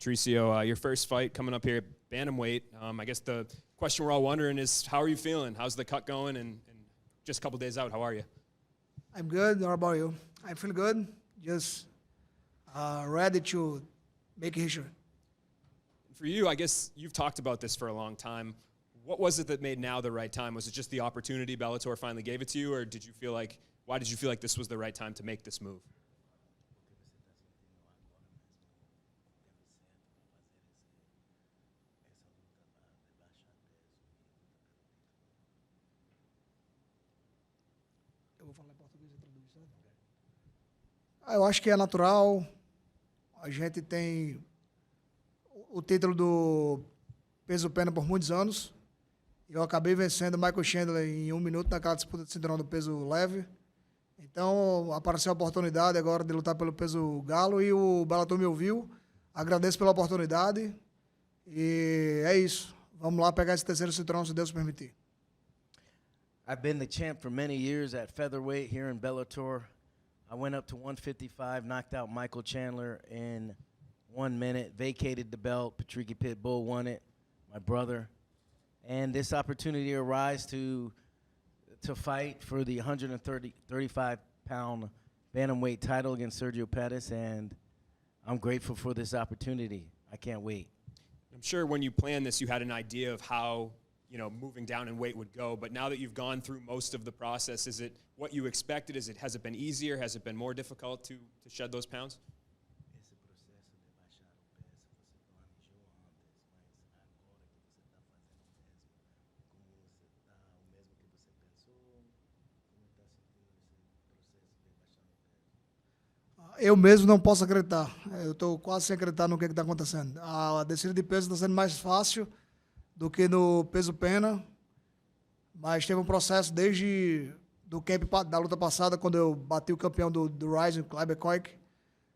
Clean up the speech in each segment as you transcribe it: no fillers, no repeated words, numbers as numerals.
Patricio, your first fight coming up here at bantamweight. I guess the question we're all wondering is, how are you feeling? How's the cut going? And just a couple days out, how are you? I'm good. How about you? I feel good. Just ready to make history. For you, I guess you've talked about this for a long time. What was it that made now the right time? Was it just the opportunity Bellator finally gave it to you, or did you feel like, why did you feel like this was the right time to make this move? Eu vou falar em português e traduzir, certo? Eu acho que é natural. A gente tem o título do peso pena por muitos anos. Eu acabei vencendo o Michael Chandler em 1 minuto naquela disputa de cinturão do peso leve. Então, apareceu a oportunidade agora de lutar pelo peso galo e o Bellator me ouviu. Agradeço pela oportunidade e é isso. Vamos lá pegar esse terceiro cinturão, se Deus permitir. I've been the champ for many years at featherweight here in Bellator. I went up to 155, knocked out Michael Chandler in 1 minute, vacated the belt. Patricio Pitbull won it, my brother. And this opportunity arose to fight for the 135-pound bantamweight title against Sergio Pettis, and I'm grateful for this opportunity. I can't wait. I'm sure when you planned this, you had an idea of how, you know, moving down in weight would go. But now that you've gone through most of the process, is it what you expected? Has it been easier? Has it been more difficult to shed those pounds? Eu mesmo não posso acreditar. Eu estou quase sem acreditar no que está acontecendo. A descida de peso está sendo mais fácil do que no peso pena, mas teve um processo desde do camp da luta passada, quando eu bati o campeão do Rising, Kleber Koik.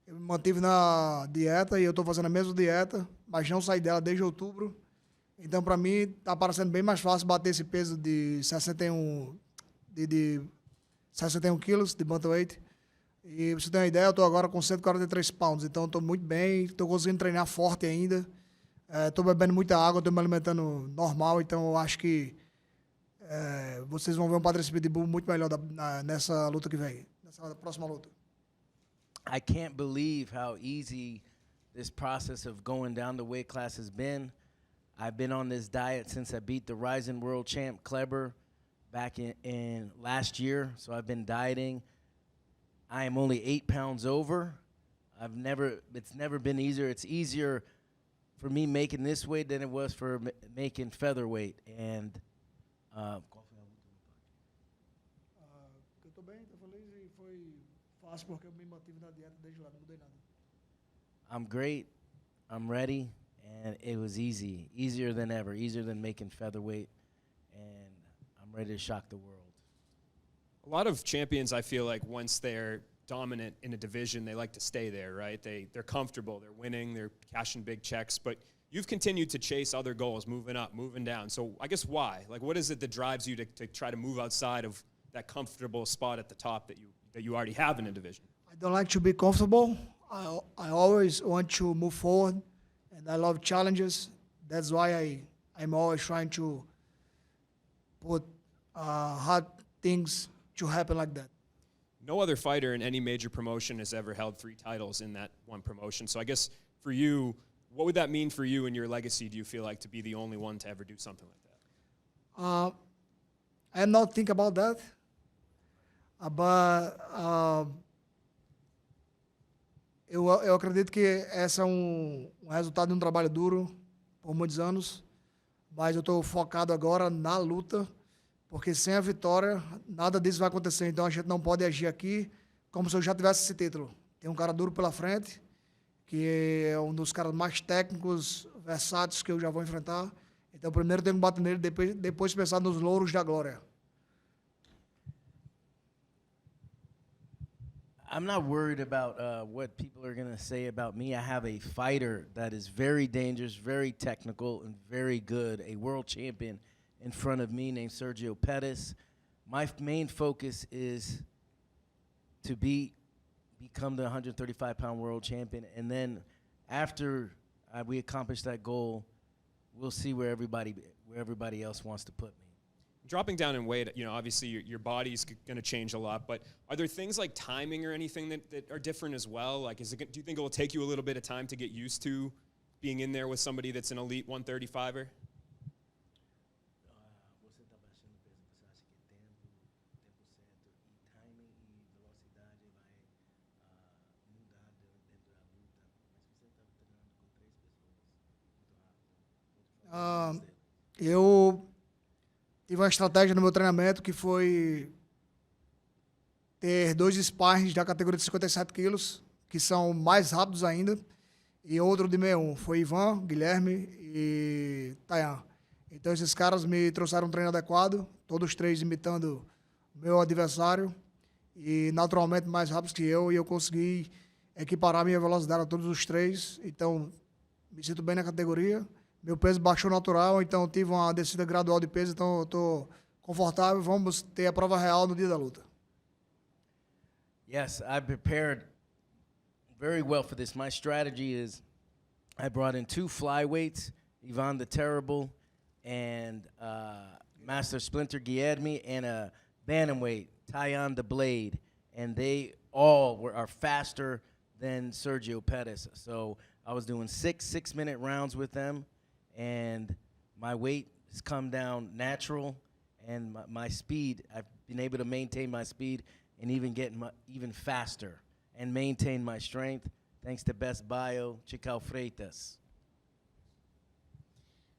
Eu me mantive na dieta e eu estou fazendo a mesma dieta, mas não saí dela desde outubro. Então, para mim, está parecendo bem mais fácil bater esse peso de 61 quilos de bantamweight. E pra você ter uma ideia, eu estou agora com 143 pounds, então estou muito bem, estou conseguindo treinar forte ainda. Estou bebendo muita água, estou me alimentando normal, então eu acho que vocês vão ver um Patricio Pitbull muito melhor nessa luta que vem, nessa próxima luta. I can't believe how easy this process of going down the weight class has been. I've been on this diet since I beat the Rising World Champ Kleber back in last year, so I've been dieting. I am only 8 pounds over. It's never been easier. It's easier for me making this weight than it was for making featherweight. And eu estou bem, estou feliz e foi fácil porque eu me mantive na dieta desde lá, não mudei nada. I'm great. I'm ready, and it was easy, easier than ever, easier than making featherweight, and I'm ready to shock the world. A lot of champions, I feel like, once they're dominant in a division, they like to stay there, right? They're comfortable, they're winning, they're cashing big checks, but you've continued to chase other goals, moving up, moving down. So I guess why? Like, what is it that drives you to try to move outside of that comfortable spot at the top that you already have in a division? I don't like to be comfortable. I always want to move forward, and I love challenges. That's why I'm always trying to put hard things to happen like that. No other fighter in any major promotion has ever held 3 titles in that one promotion. So I guess for you, what would that mean for you and your legacy, do you feel like, to be the only one to ever do something like that? I am not thinking about that, but eu acredito que esse é um resultado de um trabalho duro por muitos anos, mas eu estou focado agora na luta, porque sem a vitória, nada disso vai acontecer. Então, a gente não pode agir aqui como se eu já tivesse esse título. Tem um cara duro pela frente, que é um dos caras mais técnicos, versáteis que eu já vou enfrentar. Então, primeiro tenho que bater nele, depois pensar nos louros da glória. I'm not worried about what people are going to say about me. I have a fighter that is very dangerous, very technical, and very good, a world champion in front of me named Sergio Pettis. My main focus is to become the 135-pound world champion, and then after we accomplished that goal. We'll see where everybody else wants to put me. Dropping down in weight, obviously your body's going to change a lot, but are there things like timing or anything that are different as well? Like, do you think it will take you a little bit of time to get used to being in there with somebody that's an elite 135er? Eu tive uma estratégia no meu treinamento que foi ter 2 sparrings da categoria de 57 quilos, que são mais rápidos ainda, e outro de 61. Foi Ivan, Guilherme e Tayan. Então esses caras me trouxeram um treino adequado, todos 3 imitando o meu adversário, e naturalmente mais rápidos que eu, e eu consegui equiparar minha velocidade a todos os 3. Então me sinto bem na categoria. Meu peso baixou natural, então tive uma descida gradual de peso, então eu estou confortável. Vamos ter a prova real no dia da luta. Yes, I prepared very well for this. My strategy is I brought in 2 flyweights, Ivan the Terrible and Master Splinter Guilherme, and a bantamweight, Tayan the Blade. And they all are faster than Sergio Pettis. So I was doing 6 6-minute rounds with them. And my weight has come down natural, and my speed, I've been able to maintain my speed and even get even faster and maintain my strength thanks to Best Bio, Chical Freitas.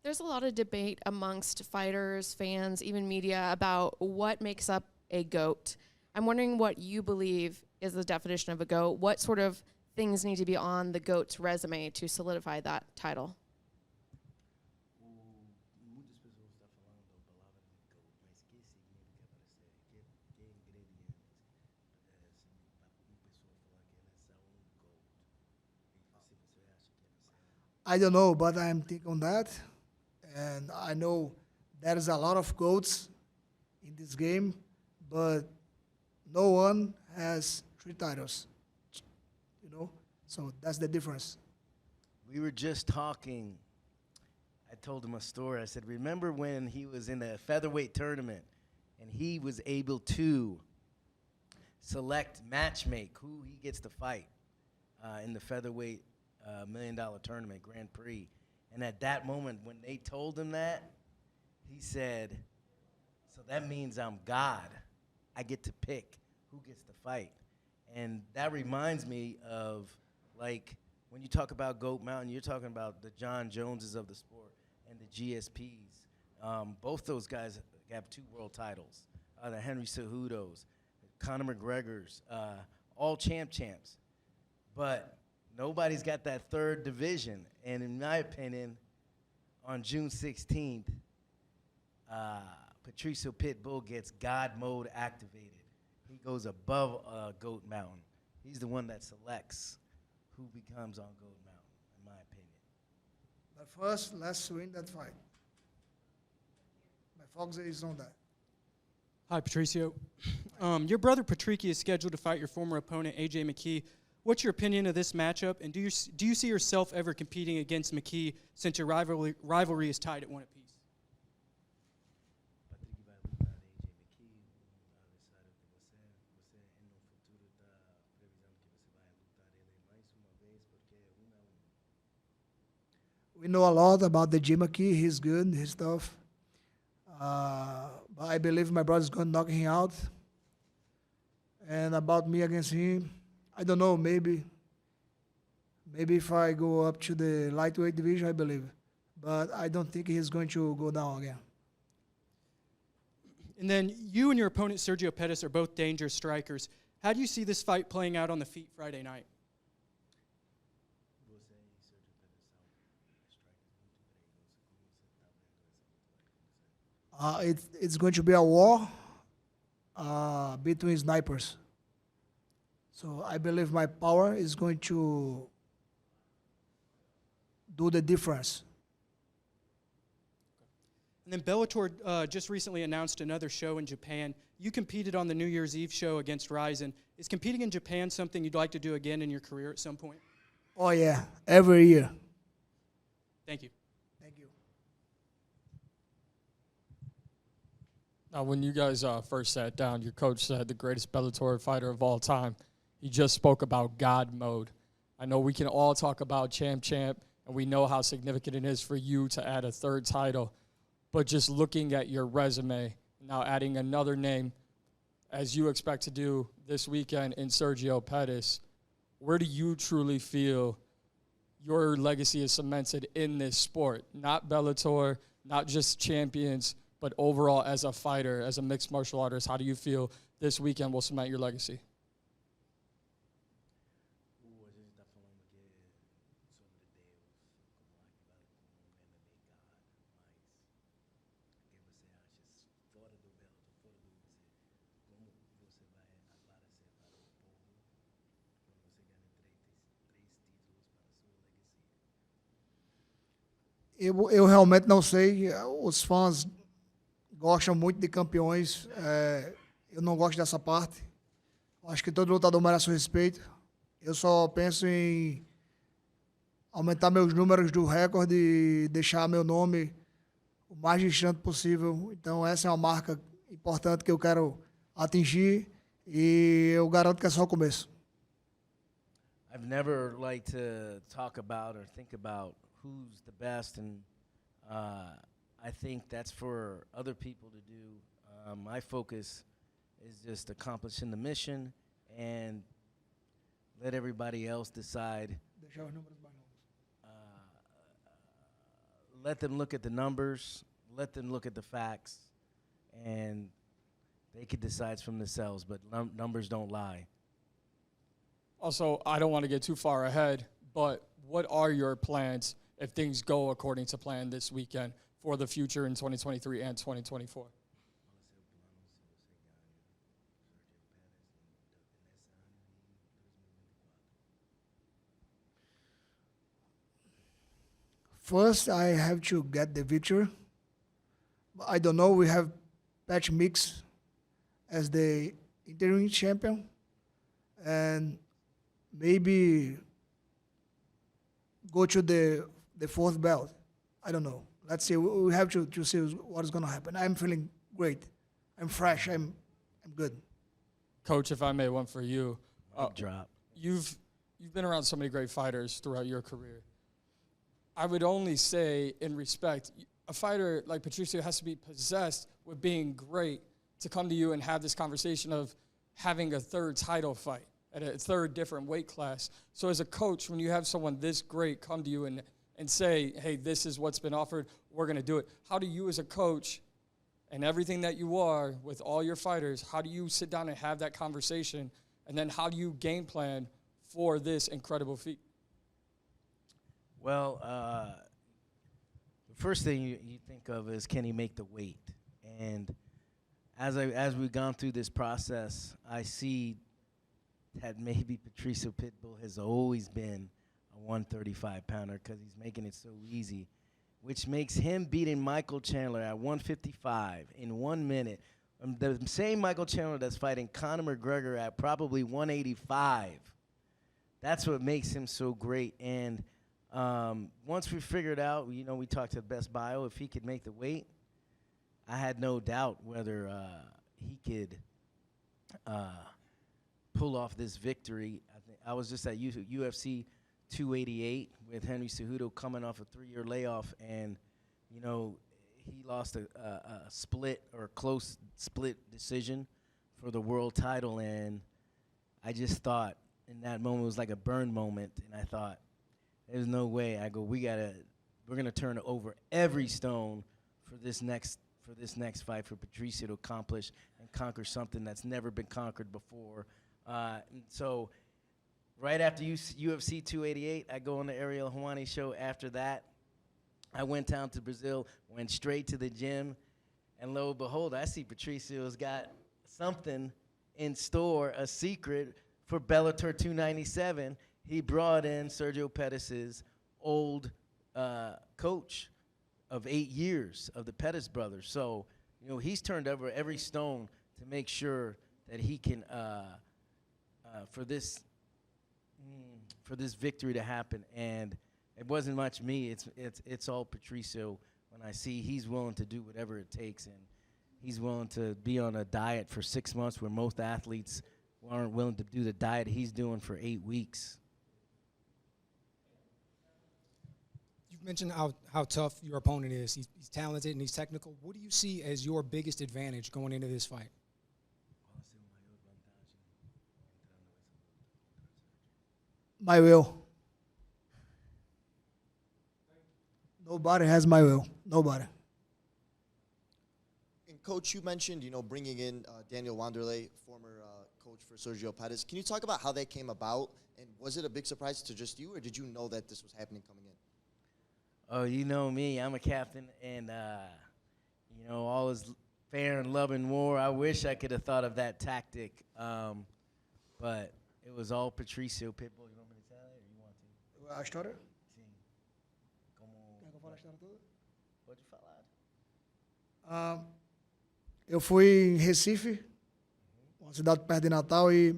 There's a lot of debate amongst fighters, fans, even media about what makes up a GOAT. I'm wondering what you believe is the definition of a GOAT. What sort of things need to be on the GOAT's resume to solidify that title? I don't know, but I'm thinking on that. And I know there is a lot of GOATs in this game, but no one has 3 titles, So that's the difference. We were just talking. I told him a story. I said, remember when he was in the featherweight tournament and he was able to select, matchmake who he gets to fight in the featherweight $1 million tournament, Grand Prix. And at that moment, when they told him that, he said, so that means I'm God. I get to pick who gets to fight. And that reminds me of, like, when you talk about GOAT Mountain, you're talking about the John Joneses of the sport and the GSPs. Both those guys have 2 world titles. The Henry Cejudos, Conor McGregor's, all champs. But nobody's got that 3rd division. And in my opinion, on June 16th, Patricio Pitbull gets God mode activated. He goes above GOAT Mountain. He's the one that selects who becomes on GOAT Mountain, in my opinion. But first, let's win that fight. My focus is on that. Hi, Patricio. Your brother Patricio is scheduled to fight your former opponent, AJ McKee. What's your opinion of this matchup, and do you see yourself ever competing against McKee since your rivalry is tied at 1 apiece? We know a lot about the Jim McKee. He's good. He's tough. But I believe my brother's going to knock him out. And about me against him, I don't know. Maybe if I go up to the lightweight division, I believe. But I don't think he's going to go down again. And then you and your opponent, Sergio Pettis, are both dangerous strikers. How do you see this fight playing out on the feet Friday night? It's going to be a war between snipers. So I believe my power is going to do the difference. And then Bellator just recently announced another show in Japan. You competed on the New Year's Eve show against Ryzen. Is competing in Japan something you'd like to do again in your career at some point? Oh, yeah, every year. Thank you. Thank you. Now, when you guys first sat down, your coach said the greatest Bellator fighter of all time. He just spoke about God mode. I know we can all talk about champ, and we know how significant it is for you to add a third title. But just looking at your resume, now adding another name, as you expect to do this weekend in Sergio Pettis, where do you truly feel your legacy is cemented in this sport? Not Bellator, not just champions, but overall as a fighter, as a mixed martial artist, how do you feel this weekend will cement your legacy? Eu realmente não sei. Os fãs gostam muito de campeões. Eu não gosto dessa parte. Acho que todo lutador merece o respeito. Eu só penso em aumentar meus números do recorde e deixar meu nome o mais distante possível. Então, essa é uma marca importante que eu quero atingir e eu garanto que é só o começo. I've never liked to talk about or think about who's the best, and I think that's for other people to do. My focus is just accomplishing the mission and let everybody else decide. Deixar os números mais longos. Let them look at the numbers, let them look at the facts, and they can decide from themselves, but numbers don't lie. Also, I don't want to get too far ahead, but what are your plans if things go according to plan this weekend for the future in 2023 and 2024? First, I have to get the victory. I don't know. We have Pat Mix as the interim champion, and maybe go to the fourth belt. I don't know. Let's see. We have to see what is going to happen. I'm feeling great. I'm fresh. I'm good. Coach, if I may, one for you. Mic drop. You've been around so many great fighters throughout your career. I would only say, in respect, a fighter like Patricio has to be possessed with being great to come to you and have this conversation of having a third title fight at a third different weight class. So as a coach, when you have someone this great come to you and say, hey, this is what's been offered, we're going to do it. How do you as a coach and everything that you are with all your fighters, how do you sit down and have that conversation? And then how do you game plan for this incredible feat? Well, the first thing you think of is, can he make the weight? And as we've gone through this process, I see that maybe Patricio Pitbull has always been a 135-pounder because he's making it so easy, which makes him beating Michael Chandler at 155 in 1 minute. The same Michael Chandler that's fighting Conor McGregor at probably 185. That's what makes him so great. And once we figured out, we talked to the best bio, if he could make the weight, I had no doubt whether he could pull off this victory. I was just at UFC 288 with Henry Cejudo coming off a 3-year layoff, and he lost a split or close split decision for the world title, and I just thought in that moment it was like a burn moment, and I thought, there's no way. I go, we're gonna turn over every stone for this next fight for Patricio to accomplish and conquer something that's never been conquered before. And so right after UFC 288, I go on the Ariel Helwani show. After that, I went down to Brazil, went straight to the gym, and lo and behold, I see Patricio's got something in store, a secret for Bellator 297. He brought in Sergio Pettis' old coach of 8 years of the Pettis brothers. So, he's turned over every stone to make sure that he can, for this victory to happen. And It wasn't much me. It's all Patricio. When I see he's willing to do whatever it takes, and he's willing to be on a diet for 6 months, where most athletes aren't willing to do the diet he's doing for 8 weeks. You've mentioned how tough your opponent is. He's talented and he's technical. What do you see as your biggest advantage going into this fight? My will. Nobody has my will. Nobody. And Coach, you mentioned, bringing in Daniel Wanderlei, former coach for Sergio Pettis. Can you talk about how that came about? And was it a big surprise to just you, or did you know that this was happening coming in? Oh, you know me. I'm a captain, and, all is fair and love and war. I wish I could have thought of that tactic, but it was all Patricio Pitbull. You want me to tell it, or you want to? A história? Sim. Como... Quer que eu fale a história toda? Pode falar. Eu fui em Recife, uma cidade perto de Natal, e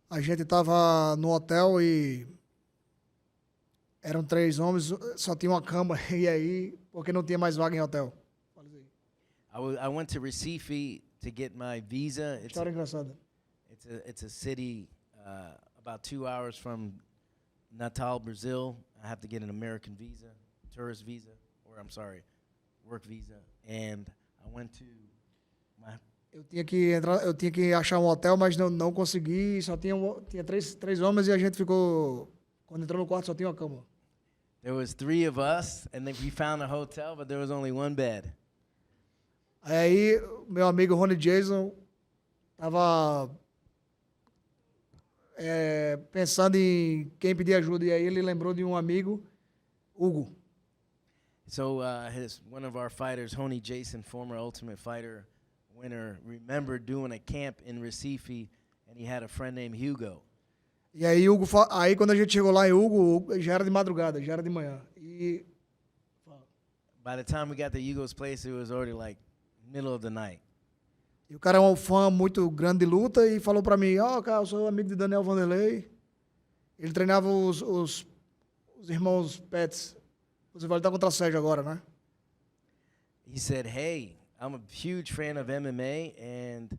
a gente estava no hotel e eram 3 homens, só tinha uma cama, e aí, porque não tinha mais vaga em hotel. I went to Recife to get my visa. História engraçada. It's a city about 2 hours from Natal, Brazil. I have to get an American visa, tourist visa, or I'm sorry, work visa. And I went to my... Eu tinha que achar um hotel, mas não consegui. Só tinha três homens e a gente ficou. Quando entrou no quarto, só tinha uma cama. There was 3 of us, and then we found a hotel, but there was only 1 bed. Aí, meu amigo Ronnie Jason estava pensando em quem pedir ajuda. E aí ele lembrou de um amigo, Hugo. So one of our fighters, Honey Jason, former Ultimate Fighter winner, remembered doing a camp in Recife, and he had a friend named Hugo. E aí, aí quando a gente chegou lá em Hugo, já era de madrugada, já era de manhã. E by the time we got to Hugo's place, it was already like middle of the night. E o cara é um fã muito grande de luta e falou pra mim, cara, eu sou amigo de Daniel Wanderlei. Ele treinava os irmãos Pettis. Você vai lutar contra Sérgio agora, né? He said, hey, I'm a huge fan of MMA, and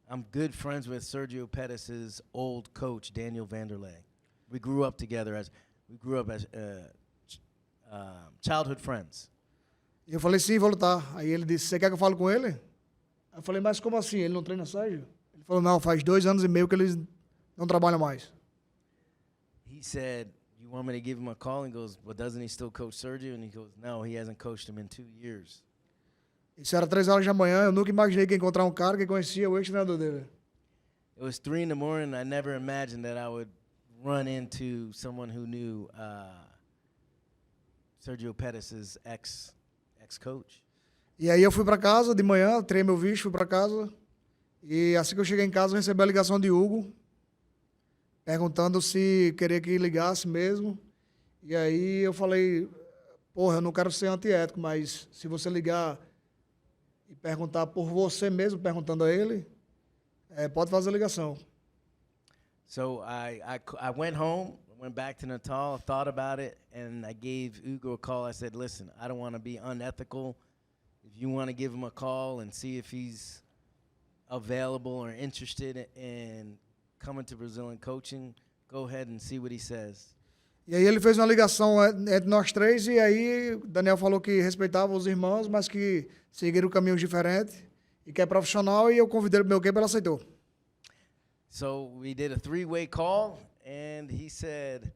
I'm good friends with Sergio Pettis' old coach, Daniel Wanderlei. We grew up together as childhood friends. E eu falei, sim, vou lutar. Aí ele disse, você quer que eu fale com ele? Aí eu falei, mas como assim? Ele não treina Sérgio? Ele falou, não, faz 2 anos e meio que eles não trabalham mais. He said, you want me to give him a call? And he goes, well, doesn't he still coach Sergio? And he goes, no, he hasn't coached him in 2 years. Isso era 3 horas da manhã, eu nunca imaginei que ia encontrar um cara que conhecia o ex-treinador dele. It was 3 in the morning. I never imagined that I would run into someone who knew Sergio Pettis' ex-coach. E aí eu fui pra casa de manhã, tirei meu visto, fui pra casa. E assim que eu cheguei em casa, eu recebi a ligação de Hugo, perguntando se queria que ligasse mesmo. E aí eu falei, porra, eu não quero ser antiético, mas se você ligar e perguntar por você mesmo, perguntando a ele, pode fazer a ligação. So I went home, went back to Natal, thought about it, and I gave Hugo a call. I said, listen, I don't want to be unethical. If you want to give him a call and see if he's available or interested in coming to Brazil and coaching, go ahead and see what he says. E aí ele fez uma ligação entre nós 3 e aí Daniel falou que respeitava os irmãos, mas que seguiram caminhos diferentes e que é profissional, e eu convidei ele pro meu campo e ele aceitou. So we did a 3-way call, and he said,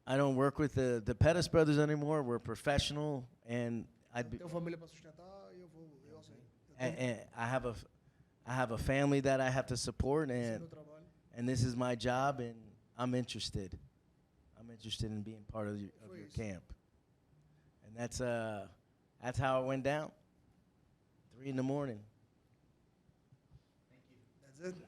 I don't work with the Pettis brothers anymore. We're professional, and Tenho família para sustentar e eu aceito. and I have a family that I have to support, and this is my job, and I'm interested. I'm interested in being part of your camp, and that's how it went down. 3 in the morning. That's it.